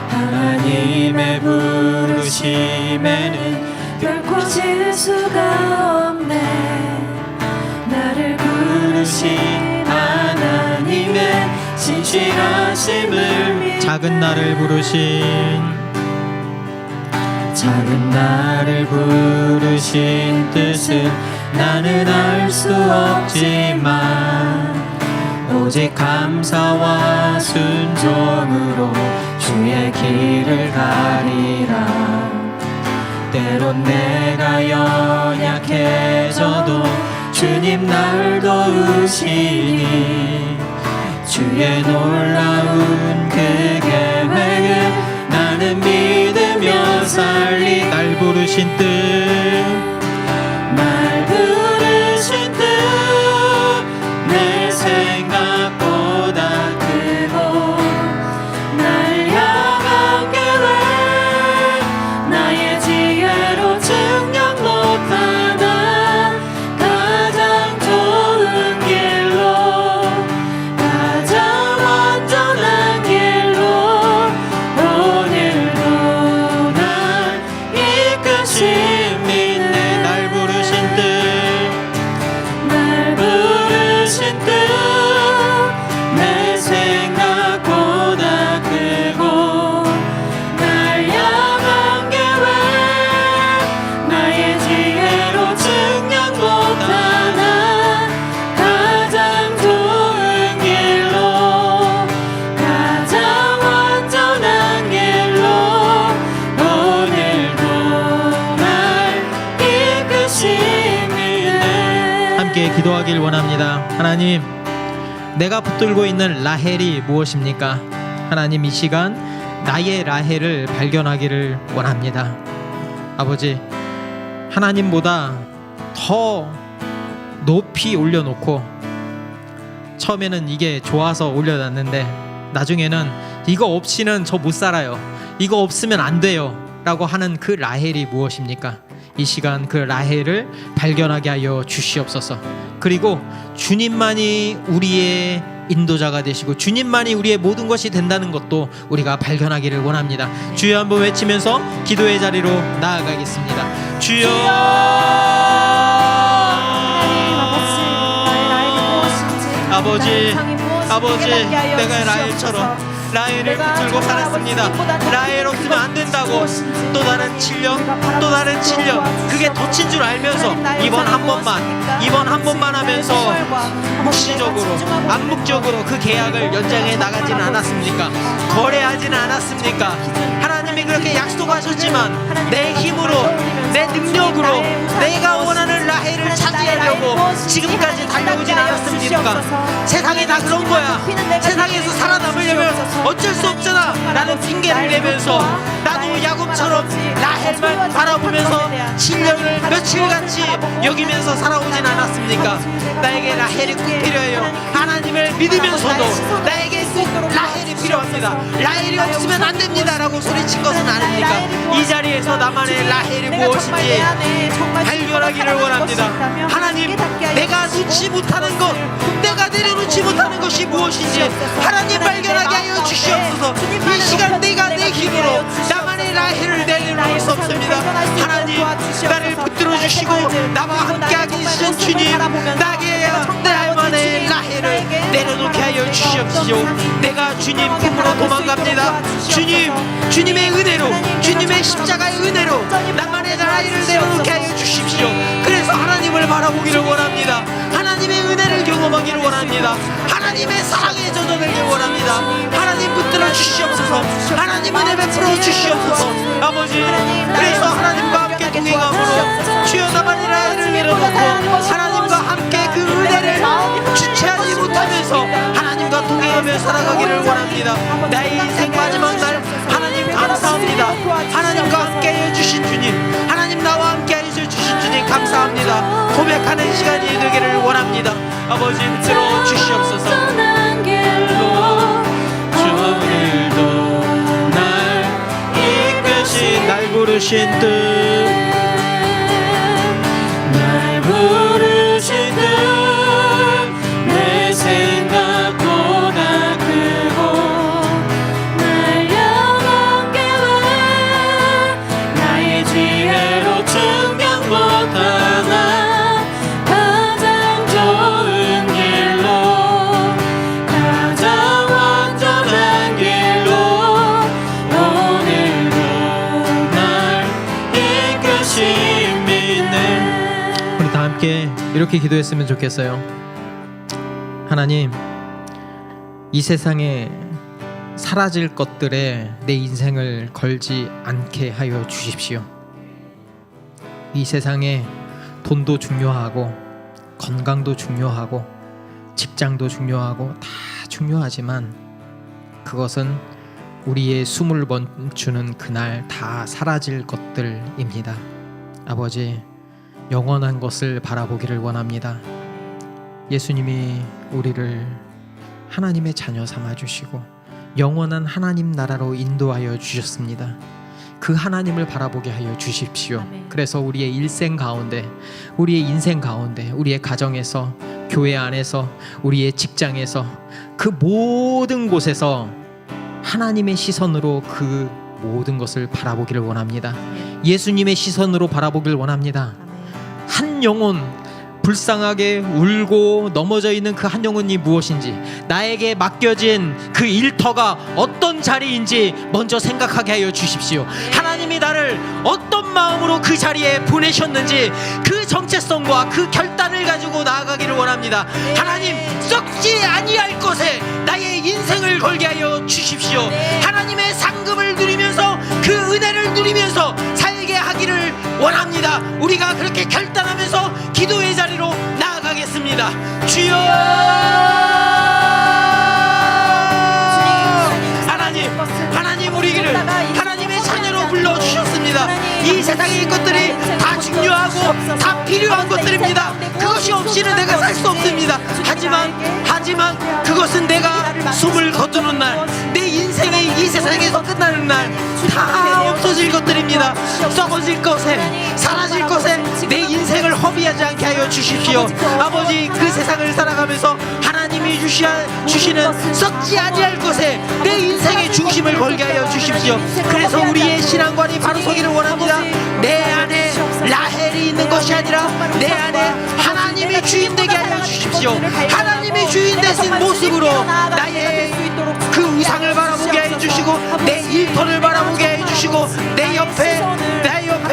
하나님의 부르심에는 결코 질 수가 없네. 나를 부르신 하나님의 신실하심을 믿네. 작은 나를 부르신 뜻은 나는 알 수 없지만 오직 감사와 순종으로 주의 길을 가리라. 때론 내가 연약해져도 주님 날 도우시니 주의 놀라운 그 계획을 나는 믿으며 살리. 날 부르신 뜻, 날 부르신 뜻 내 생각보다 크고 날 향한 계획 나의 지혜로 증명 못하나. 가장 좋은 길로 가장 완전한 길로 오늘도 날 이끄시. 기도하길 원합니다. 하나님, 내가 붙들고 있는 라헬이 무엇입니까? 하나님, 이 시간 나의 라헬을 발견하기를 원합니다. 아버지, 하나님보다 더 높이 올려놓고 처음에는 이게 좋아서 올려놨는데 나중에는 이거 없이는 저 못 살아요, 이거 없으면 안 돼요 라고 하는 그 라헬이 무엇입니까? 이 시간 그 라헬을 발견하게 하여 주시옵소서. 그리고 주님만이 우리의 인도자가 되시고 주님만이 우리의 모든 것이 된다는 것도 우리가 발견하기를 원합니다. 주여 한번 외치면서 기도의 자리로 나아가겠습니다. 주여, 아버지, 아버지, 내가 라헬처럼 라헬을 붙들고 살았습니다. 라헬 없으면 안 된다고 또 다른 7년, 또 다른 7년 그게 덧친 줄 알면서 이번 한 번만 하면서 묵시적으로, 암묵적으로 그 계약을 연장해 나가지는 않았습니까? 거래하지는 않았습니까? 하나님이 그렇게 약속하셨지만 내 힘으로, 내 능력으로 내가 원하는 라헬을 차지하려고 지금까지 달려오진 않았습니까? 세상이 다 그런 거야. 세상에서 살아남으려면 어쩔 수 없잖아 라는 핑계를 내면서 나도 야곱처럼 라헬만 바라보면서 7년을 며칠같이 여기면서 살아오진 않았습니까? 나에게 라헬이 꼭 필요해요. 하나님을 믿으면서도 나에게 꼭 라헬이 필요합니다. 라헬이 없으면 안 됩니다 라고 소리친 것은 아닙니까? 이 자리에서 나만의 라헬이 무엇인지 발견하기를 원합니다. 하나님, 내가 놓지 못하는 것, 내가 내려놓지 못하는 것이 무엇인지 하나님 발견하게 하여 주시옵소서. 이 시간 내가 내 힘으로 나만의 라헬을 내려놓을 수 없습니다. 하나님, 나를 붙들어 주시고 나와 함께 계신 주님, 나만의 라헬을 내려놓게 하여 주시옵시오. 내가 주님 품으로 도망갑니다. 주님의 은혜로, 주님의 십자가의 은혜로 나만의 라헬을 내려놓게 하여 주십시오. 그래서 하나님을 바라보기를 원합니다. 하나님의 은혜를 경험하기를 원합니다. 하나님의 사랑에 젖어들기를 원합니다. 하나님 붙들어 주시옵소서. 하나님 은혜 베풀어 주시옵소서. 아버지, 그래서 하나님과 함께 동행함으로 주여 나만의 라헬을 내려놓고 하나님과 함께 그 은혜를 주체하지 못하면서 하나님과 동행하며 살아가기를 원합니다. 나의 인생 마지막 날 하나님 감사합니다. 하나님과 함께 해주신 주님, 하나님 나와 함께 해주신 주님 감사합니다. 고백하는 시간이 되기를 원합니다. 아버지, 들어 주시옵소서. 주 오늘도 날 이끄신, 날 부르신 뜻, 날 부르신 뜻 내 생각보다 크고 날 향한 계획 나의 지혜로 증명 못하나 가장 좋은 길로, 가장 완전한 길로 오늘도 날 이끄신 믿네. 우리 다 함께 이렇게 기도했으면 좋겠어요. 하나님, 이 세상에 사라질 것들에 내 인생을 걸지 않게 하여 주십시오. 이 세상에 돈도 중요하고 건강도 중요하고 직장도 중요하고 다 중요하지만 그것은 우리의 숨을 멈추는 그날 다 사라질 것들입니다. 아버지, 영원한 것을 바라보기를 원합니다. 예수님이 우리를 하나님의 자녀 삼아주시고 영원한 하나님 나라로 인도하여 주셨습니다. 그 하나님을 바라보게 하여 주십시오. 아멘. 그래서 우리의 일생 가운데, 우리의 인생 가운데, 우리의 가정에서, 교회 안에서, 우리의 직장에서, 그 모든 곳에서 하나님의 시선으로 그 모든 것을 바라보기를 원합니다. 예수님의 시선으로 바라보기를 원합니다. 한 영혼, 불쌍하게 울고 넘어져 있는 그 한 영혼이 무엇인지, 나에게 맡겨진 그 일터가 어떤 자리인지 먼저 생각하게 하여 주십시오. 하나님이 나를 어떤 마음으로 그 자리에 보내셨는지 그 정체성과 그 결단을 가지고 나아가기를 원합니다. 하나님, 썩지 아니할 것에 나의 인생을 걸게 하여 주십시오. 하나님의 상급을 누리면서 그 은혜를 누리면서 살게 하기를 원합니다. 우리가 그렇게 결단하면서 기도의 자리로 나아가겠습니다. 하나님의 자녀로 불러주셨습니다. 이 세상의 것들이 다 중요하고 다 필요한 것들입니다. 그것이 없이는 내가 살 수 없습니다. 하지만 그것은 내가 숨을 거두는 날, 내 인생이 이 세상에서 끝나는 날 다 없어질 것들입니다. 썩어질 것에, 사라질 것에 내 인생을 허비하지 않게 하여 주십시오. 아버지, 그 세상을 살아가면서 하나님이 주시는 썩지 아니할 것에 내 인생의 중심을 걸게 하여 주십시오. 그래서 우리의 신앙관이 바로 서기를 원합니다. 내 안에 라헬이 있는 것이 아니라 내 안에 하나님이 주인 되게 하여 주십시오. 하나님이 주인 되신 모습으로 나의 그 우상을 바라보게 해 주시고, 내 일터를 바라보게 해 주시고, 내 옆에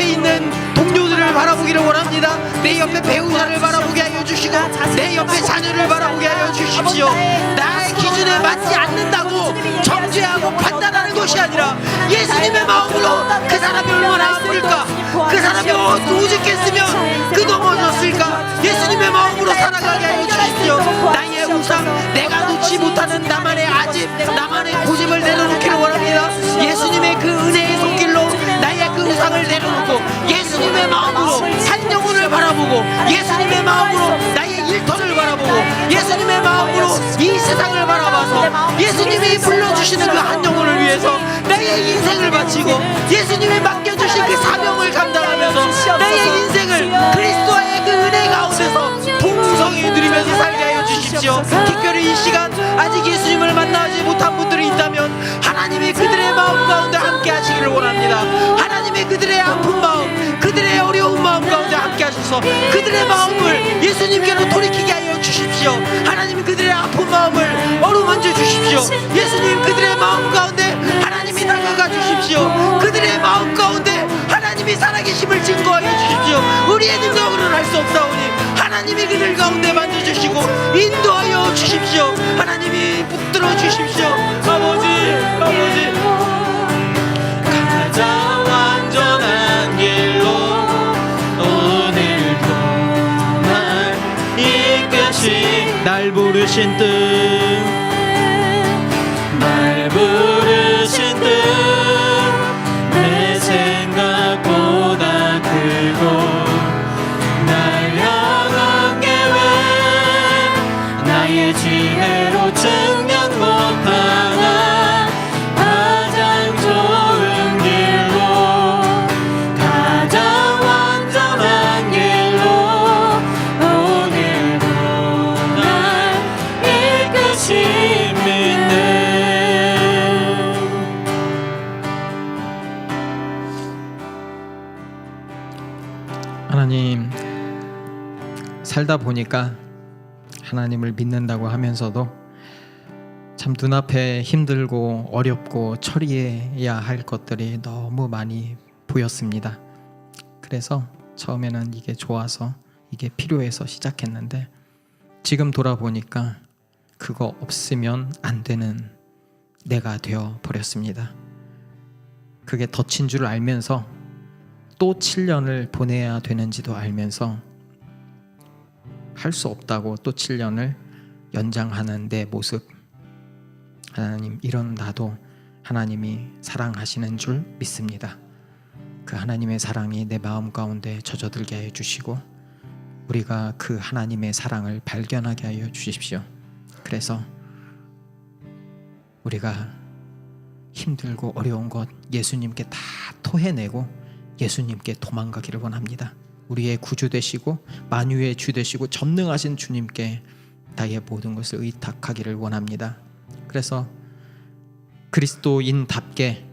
있는 동료들을 바라보기를 원합니다. 내 옆에 배우자를 바라보게 하여 주시고, 내 옆에 자녀를 바라보게 하여 주십시오. 나의 기준에 맞지 않는다고 정죄하고 판단하는 것이 아니라 예수님의 마음으로 그 사람이 얼마나 아플까, 그 사람이 오죽했으면 그 넘어졌을까, 예수님의 마음으로 살아가게 하여 주십시오. 나의 우상, 내가 놓지 못하는 나만의 아집, 나만의 고집을 내려놓기를 원합니다. 예수님의 그 은혜의 손길로 나의 그 우상을 내려놓고 예수님의 마음으로 한 영혼을 바라보고, 예수님의 마음으로 나의 일터를 바라보고, 예수님의 마음으로 이 세상을 바라봐서 예수님이 불러주시는 그 한 영혼을 위해서 나의 인생을 바치고, 예수님이 맡겨주신 그 사명을 감당하면서 나의 인생을 그리스도의 그 은혜 가운데서 풍성히 누리면서 살게 하여 주십시오. 특별히 이 시간 아직 예수님을 만나지 못한 분들이 있다면 하나님이 그들의 마음 가운데 함께 하시기를 원합니다. 하나님이 그들의 아픈 마음, 그들의 어려운 마음 가운데 함께 하셔서 그들의 마음을 예수님께로 돌이키게 하여 주십시오. 하나님이 그들의 아픈 마음을 어루만져 주십시오. 예수님, 그들의 마음 가운데 하나님이 다가가 주십시오. 그들의 마음 가운데 하나님이 살아계심을 증거하여 주십시오. 우리의 능력으로는 할 수 없사오니 하나님이 그들 가운데 만져주시고 인도하여 주십시오. 하나님이 붙들어 주십시오. 아버지, 가장 완전한 길로 오늘도 날 이끄신, 날 부르신 뜻, 날 부르신 뜻, 내 생각보다 크고 날 향한 계획, 나의 지혜로 증명 못하나 가장 좋은 길로, 가장 완전한 길로 오늘도 날 이끄신 믿네. 하나님, 살다 보니까 하나님을 믿는다고 하면서도 참 눈앞에 힘들고 어렵고 처리해야 할 것들이 너무 많이 보였습니다. 그래서 처음에는 이게 좋아서, 이게 필요해서 시작했는데 지금 돌아보니까 그거 없으면 안 되는 내가 되어 버렸습니다. 그게 덫인 줄 알면서 또 7년을 보내야 되는지도 알면서 할 수 없다고 또 7년을 연장하는 내 모습, 하나님, 이런 나도 하나님이 사랑하시는 줄 믿습니다. 그 하나님의 사랑이 내 마음 가운데 젖어들게 해 주시고 우리가 그 하나님의 사랑을 발견하게 하여 주십시오. 그래서 우리가 힘들고 어려운 것 예수님께 다 토해내고 예수님께 도망가기를 원합니다. 우리의 구주 되시고 만유의 주 되시고 전능하신 주님께 나의 모든 것을 의탁하기를 원합니다. 그래서 그리스도인답게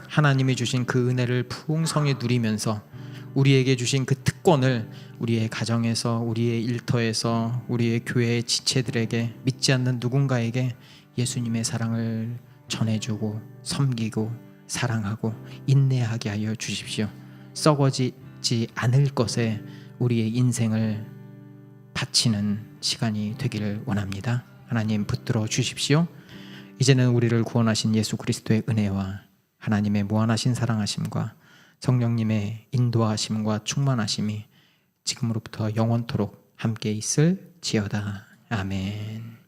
하나님이 주신 그 은혜를 풍성히 누리면서 우리에게 주신 그 특권을 우리의 가정에서, 우리의 일터에서, 우리의 교회의 지체들에게, 믿지 않는 누군가에게 예수님의 사랑을 전해주고 섬기고 사랑하고 인내하게 하여 주십시오. 썩어지지 않을 것에 우리의 인생을 바치는 시간이 되기를 원합니다. 하나님, 붙들어 주십시오. 이제는 우리를 구원하신 예수 그리스도의 은혜와 하나님의 무한하신 사랑하심과 성령님의 인도하심과 충만하심이 지금으로부터 영원토록 함께 있을지어다. 아멘.